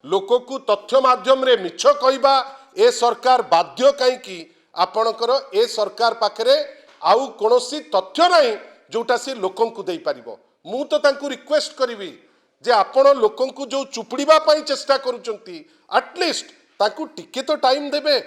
लोक को तथ्य माध्यम रे मिछ कहवा ए सरकार बाध्य कहीं आपणकर ए सरकार पाखरे आउ कोनोसी तथ्य नहीं जोटा से लोकन को दे पारिबो। मु तो तांकु रिक्वेस्ट करिवि जे आपण लोकन को जो चुपड़ीबा पई चेष्टा करूचंती एटलिस्ट तांकु टिके तो टाइम देबे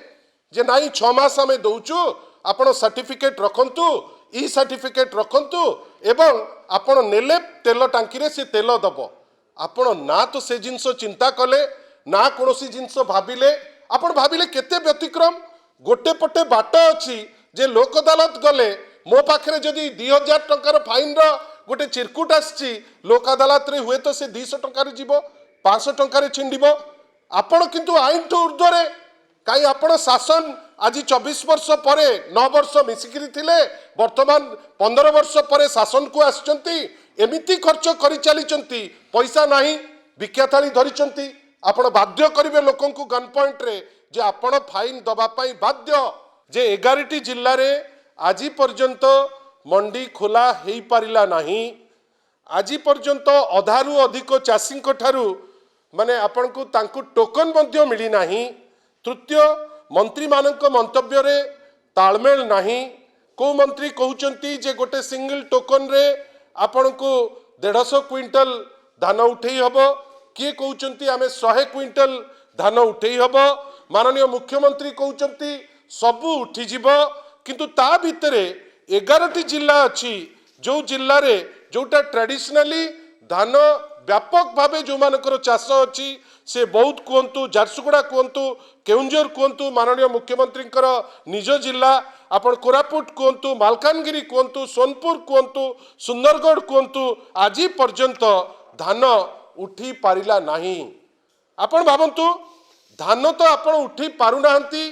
जे नाई 6 मास आमे दउचु आपण सर्टिफिकेट रखंतु ई सर्टिफिकेट रखंतु एवं आपण नेले तेल टांकी रे से तेल दबो। आपण ना तो से जिनस चिंता कले ना कोनोसी जिनस भाबिले आपण भाबिले केते व्यतिक्रम गोटे पटे बाट अछि जे लोक अदालत गले मो पाखरे जदि 2000 टंकार फाइन रो गोटे चिरकुट आछि लोक अदालत रे हुए तो से 200 टंकार जीवो 500 टंकार छिंडिबो। आपण किंतु आईन तो ऊर्ध्वरे कहीं आपण शासन आज 24 वर्ष परे 9 वर्ष मिसिकिरी थिले वर्तमान 15 वर्ष परे शासन को आछंती एमिति खर्च करि चलीचंती पैसा नाही भिक्षा थाली धरिचंती आपण बाध्य करिवे लोकन को गन पॉइंट रे जे आपण फाइन दबा पई बाध्य जे 11टी जिल्ला रे आज पर्यंत मंडी खोला हेई पारिला नाही। आज पर्यंत अधारू अधिक चाषी ठारू माने आपण को तांकु टोकन मध्य मिली नाही। तृतीय मंत्री मानक मंतव्य रे तालमेल नाही। को मंत्री कहउचंती जे गोटे सिंगल टोकन रे आपण को 150 क्विंटल धान उठेई हबो किए कहउचंती आमे 100 क्विंटल धान उठेई हबो। माननीय मुख्यमंत्री कहउचंती सबु उठी जिवो किंतु ता भितरे 11टी जिल्ला अछि जो जिल्ला रे जोटा ट्रेडिशनली धान व्यापक भावे जो मानकर चाष अच्छी से बहुत कहतु झारसुगुड़ा कहतु केउंझर कहतु माननीय मुख्यमंत्री निज जिला आपण कोरापुट कहतु मालकानगिरी कहतु सोनपुर कहतु सुंदरगढ़ कहतु आज पर्यंत धान उठी पारिला नाही। आपण भावंतु धान तो आपण उठी पारुनाहांती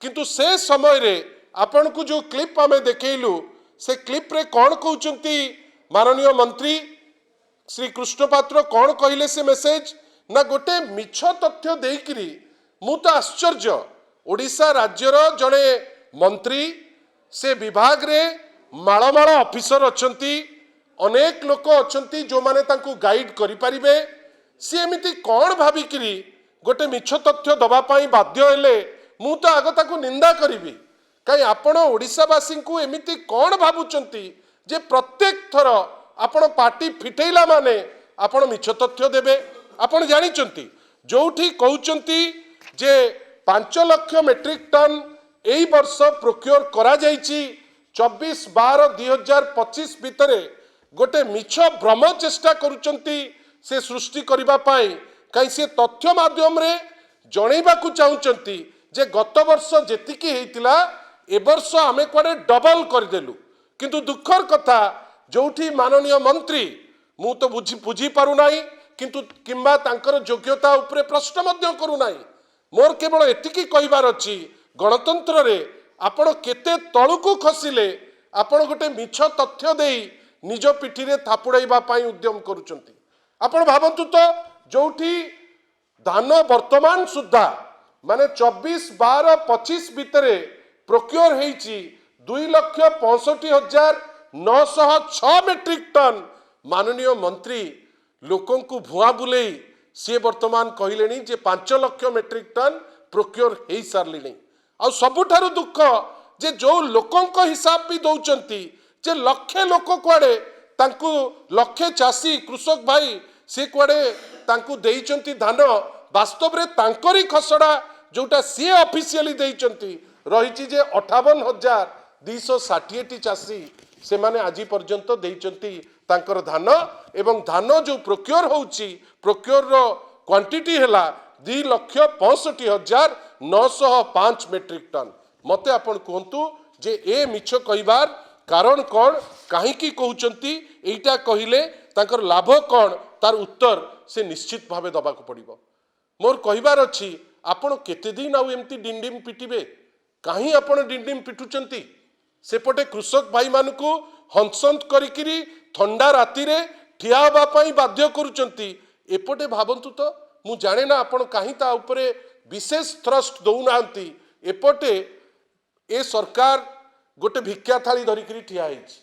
किंतु से समय रे आपण को जो क्लिप आमे देखैलु से क्लिप रे कौन कहउचंती माननीय मंत्री श्री कृष्ण पात्र कौन कहले से मेसेज ना गोटे मिछ तथ्य देकरी मु तो आश्चर्य ओडिशा राज्यर जड़े मंत्री से विभाग रे मालमाल ऑफिसर अछंती अनेक लोक अछंती जो माने तांकु गाइड करि परिबे सी एमिति कौन भाबिकरी गोटे मिछ तथ्य दबा पाई बाध्य हेले मु तो आग ताकु निंदा करिवि कहीं आपण ओडिशावासी को एमिति कौन भाबुचंती जे प्रत्येक थर आपण पार्टी फिटेला माने आपण मिछ तथ्य देबे। आपण जानिचंती जोठी कहउचंती जे 5 लाख मेट्रिक टन एई वर्ष प्रोक्योर करा जाईची 24/12/2025 भितरे गोटे मिछ भ्रम चेष्टा करूचंती से सृष्टि करिबा पाई कहीं से तथ्य माध्यम रे जणैबा को चाहुचंती जे गत वर्ष जेतिकी हेतिला ए वर्ष आमे कुआडे डबल करदेलु किंतु दुखर कथा जोठी माननीय मंत्री मु तो बुझी पारु नाही किंतु किंबा तांकर योग्यता उपरे प्रश्न मध्य करू नाही। मोर केवल एतिकी कहिबार अछि गणतंत्र रे आपण केते तळुकु खसिले आपण गोटे मिछ तथ्य देई निज पिठी रे थापुड़ाइबा पाई उद्यम करूचंती। आपण भाबंतु तो जोठी धान वर्तमान सुद्धा माने 24/12/25 भितरे प्रोक्योर हेची 2,65,906 मेट्रिक टन माननीय मंत्री लोकों को भुआ बुले सी वर्तमान कहले जे 5 लाख मेट्रिक टन प्रोक्योर हो सारे आ सबुठारु दुख जे जो लोकों हिसाब भी दौरान जे लक्षे लोक कुआडे तांकु लक्षे चाषी कृषक भाई सी कुआडे तांकु देइचंती धान वास्तव रे तांकरी खसड़ा जोटा सी ऑफिशियली देइचंती रही जे 58,260 चाषी से माने आज पर्यंत देइचंती तांकर धान एवं धान जो प्रोक्योर होउची प्रोक्योर रो क्वांटिटी हैला 2,65,905 मेट्रिक टन। मते आपण कहंतु जे ए मिछ कहिबार कारण कौन कहीं कहउचंती एटा कहिले तांकर लाभ कौन तार उत्तर से निश्चित भावे दबा को पड़िबो। मोर कहिबार अछि आपण केते दिन आउ एमती डिंडिम पिटिबे कहीं आपण डिंडिम पिटुचंती सेपटे कृषक भाई मानकु हंसंत करिकिरी ठंडा राति रे ठिया होबा पई बाध्य करूचंती एपटे भाबंतु तो मु जाने ना आपण कहीं ता उपरे विशेष थ्रस्ट दउनांती एपटे ए सरकार गोटे भिक्षा थाली धरिकिरी ठिया हेछि।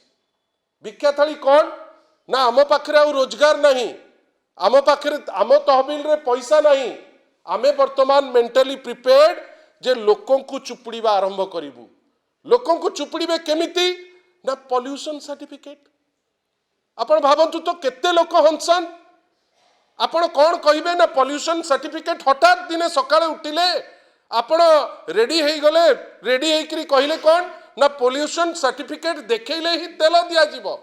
भिक्षा थाली कौन ना आम पाखरे आ रोजगार नहीं आम पाखरे आम तहबिल रे पैसा नहीं आमे वर्तमान मेंटली प्रिपेयर्ड जे लोकों को चुपड़ीबा आरंभ करिबु। लोकों को चुपड़ीबे केमिति ना पॉल्यूशन सर्टिफिकेट। आपण भावंतु तो केते लोक हंसन आपण कौन कहिबे ना पॉल्यूशन सर्टिफिकेट हठात दिने सकाळे उठिले आपण रेडी हेई गले रेडी हेकरी कहिले कौन ना पॉल्यूशन सर्टिफिकेट देखैले ही तेल दिया जीवो।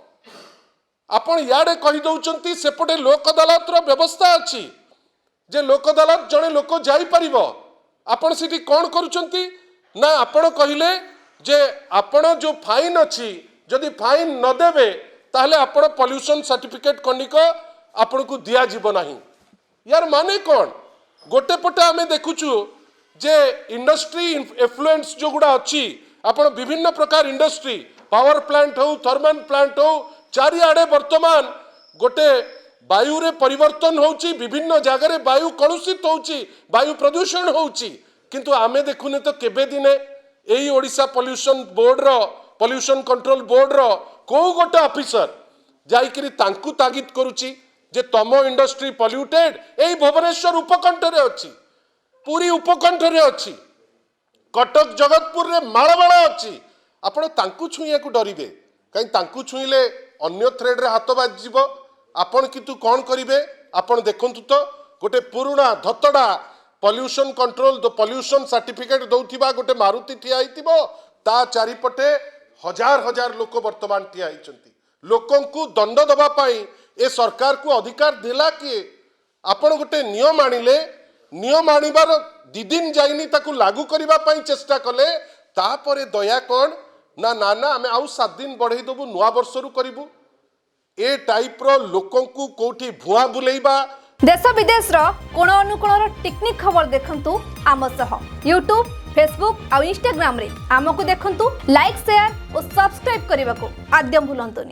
आपण याडे कहि दउचंती सेपटे लोक अदालत रो व्यवस्था अछि जे लोक अदालत जणे लोक जाई परिबो। आपण सिटी कौन करूचंती ना आपण कहिले जे आपण जो फाइन अछि जदि फाइन न देबे ताहले आपण पॉल्यूशन सर्टिफिकेट कनिक आपण को दिया जीव नाही। यार माने कौन गोटे पटे आमे देखुचु जे इंडस्ट्री इन्फ्लुएंस जो गुडा अछि आपण विभिन्न प्रकार इंडस्ट्री पावर प्लांट हो थर्मल प्लांट हो चारिआडे वर्तमान गोटे वायु रे परिवर्तन होउची विभिन्न जगह रे वायु कलुषित होउची वायु प्रदूषण होउची किंतु आमे देखुने तो केबे दिने एई ओडिशा पॉल्यूशन बोर्ड रो पॉल्यूशन कंट्रोल बोर्ड रो को गोटे ऑफिसर जाईकरी तांकु तागिद करूची जे तम इंडस्ट्री पॉल्यूटेड एई भुवनेश्वर उपकंठ रे अछि पूरी उपकंठ रे अछि कटक जगतपुर रे माळमाळ अछि आपण तांकु छुइया को डरिबे कहीं तांकु छुइले अन्य थ्रेड रे हाथ बाज जीवो। आपण किंतु कौन करिवे आपण देखंतु तो गोटे पुराना धतडा पॉल्यूशन कंट्रोल दो पॉल्यूशन सर्टिफिकेट दउथिबा गोटे मारुति ठिया हितिबो ता चारिपटे हजार हजार लोक वर्तमान ठिया हिचंती। लोकों को दंड दबा पाई ए सरकार को अधिकार देला कि आपण गोटे नियम आनिले नियम आनिबार 2 दिन जाइनी ताकू लागू करिबा पाई चेष्टा कले तापरे दया कोन ना ना ना आमे आउ 7 दिन बढ़ई देबू नुआ वर्षरू करिबू ए टाइप रो लोकों को कोठी भुआ बुलेइबा। देश विदेश रो कोण अनुकोण टेक्निक खबर देखंतु आम सह यूट्यूब फेसबुक और इंस्टाग्राम रे आमको देखंतु लाइक शेयर और सब्सक्राइब करने को आद्य भूलंतुनि।